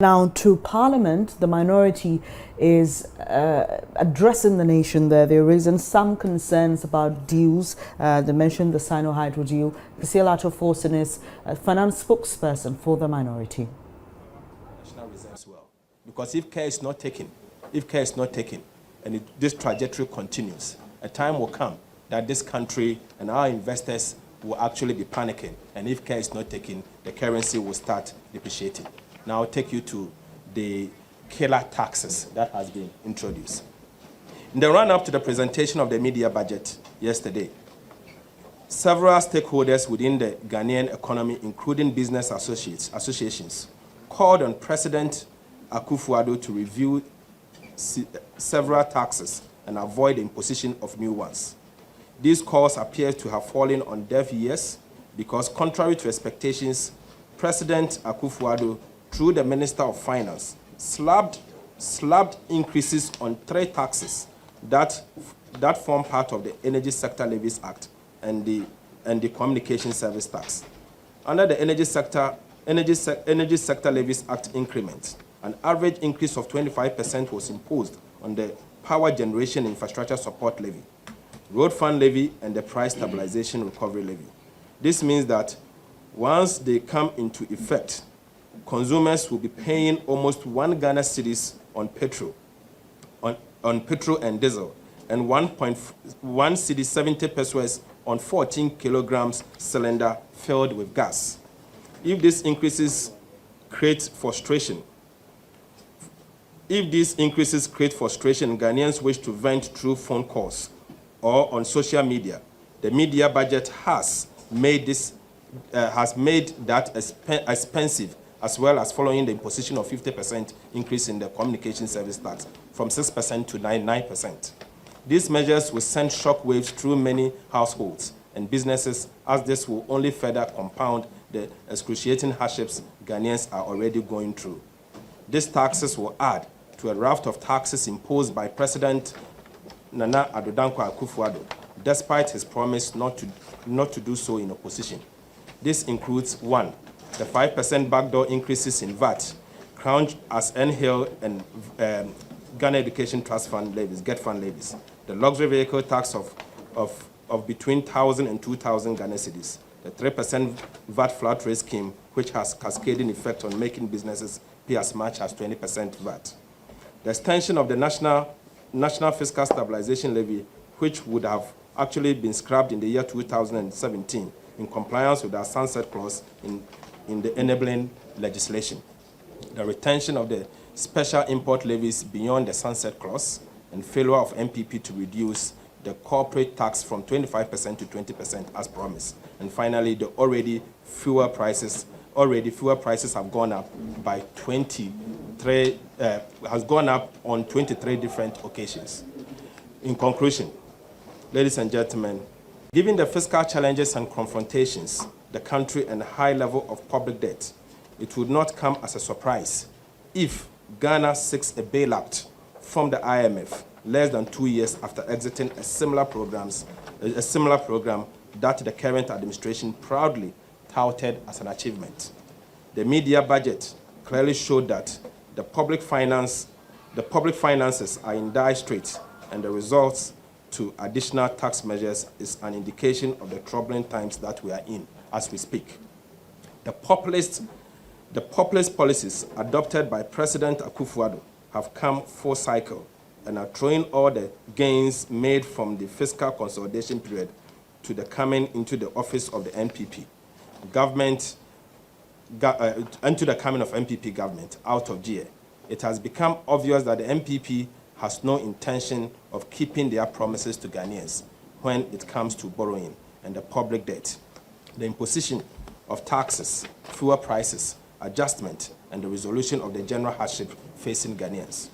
Now to Parliament, the minority is addressing the nation there. They're raising some concerns about deals. They mentioned the Sino-Hydro deal. Priscilla Forson is a finance spokesperson for the minority. National reserves well. Because if care is not taken, and this trajectory continues, a time will come that this country and our investors will actually be panicking. And if care is not taken, the currency will start depreciating. Now I'll take you to the killer taxes that has been introduced. In the run-up to the presentation of the media budget yesterday, several stakeholders within the Ghanaian economy, including business associations, called on President Akufo-Addo to review several taxes and avoid the imposition of new ones. These calls appear to have fallen on deaf ears because, contrary to expectations, President Akufo-Addo, through the Minister of Finance, slabbed increases on 3 taxes that form part of the Energy Sector Levies Act and the Communication Service Tax. Under the Energy Sector Levies Act increment, an average increase of 25% was imposed on the Power Generation Infrastructure Support Levy, Road Fund Levy, and the Price Stabilization Recovery Levy. This means that once they come into effect, consumers will be paying almost 1 Ghana cedis on petrol, on petrol and diesel, and 1.1 cedi 70 pesos on 14 kilograms cylinder filled with gas. If these increases create frustration, Ghanaians wish to vent through phone calls or on social media, the media budget has made that expensive, as well as following the imposition of 50% increase in the communication service tax from 6% to 9%. These measures will send shockwaves through many households and businesses, as this will only further compound the excruciating hardships Ghanaians are already going through. These taxes will add to a raft of taxes imposed by President Nana Addo Dankwa Akufo-Addo, despite his promise not to do so in opposition. This includes 1. The 5% backdoor increases in VAT, crowned as NHIL and Ghana Education Trust Fund levies, GET Fund levies. The luxury vehicle tax of between 1,000 and 2,000 Ghana cedis. The 3% VAT flat rate scheme, which has cascading effect on making businesses pay as much as 20% VAT. The extension of the National Fiscal Stabilization Levy, which would have actually been scrapped in the year 2017 in compliance with our sunset clause in the enabling legislation. The retention of the special import levies beyond the sunset clause and failure of MPP to reduce the corporate tax from 25% to 20% as promised. And finally, the already fuel prices have gone up by 23, on 23 different occasions. In conclusion, ladies and gentlemen, given the fiscal challenges and confrontations, the country and high level of public debt, it would not come as a surprise if Ghana seeks a bailout from the IMF less than 2 years after exiting a similar program that the current administration proudly touted as an achievement. The media budget clearly showed that the public finances are in dire straits, and the results to additional tax measures is an indication of the troubling times that we are in as we speak. The populist policies adopted by President Akufo-Addo have come full cycle and are throwing all the gains made from the fiscal consolidation period to the coming into the office of the NPP government, into the coming of NPP government out of GA. It has become obvious that the NPP has no intention of keeping their promises to Ghanaians when it comes to borrowing and the public debt. The imposition of taxes, fuel prices, adjustment, and the resolution of the general hardship facing Ghanaians.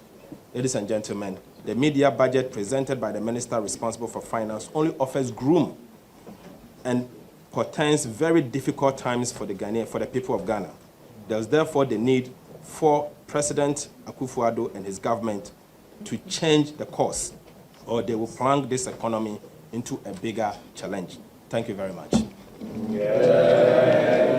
Ladies and gentlemen, the media budget presented by the minister responsible for finance only offers gloom and portends very difficult times for the people of Ghana. There's therefore the need for President Akufo-Addo and his government to change the course, or they will plunge this economy into a bigger challenge. Thank you very much. Yeah.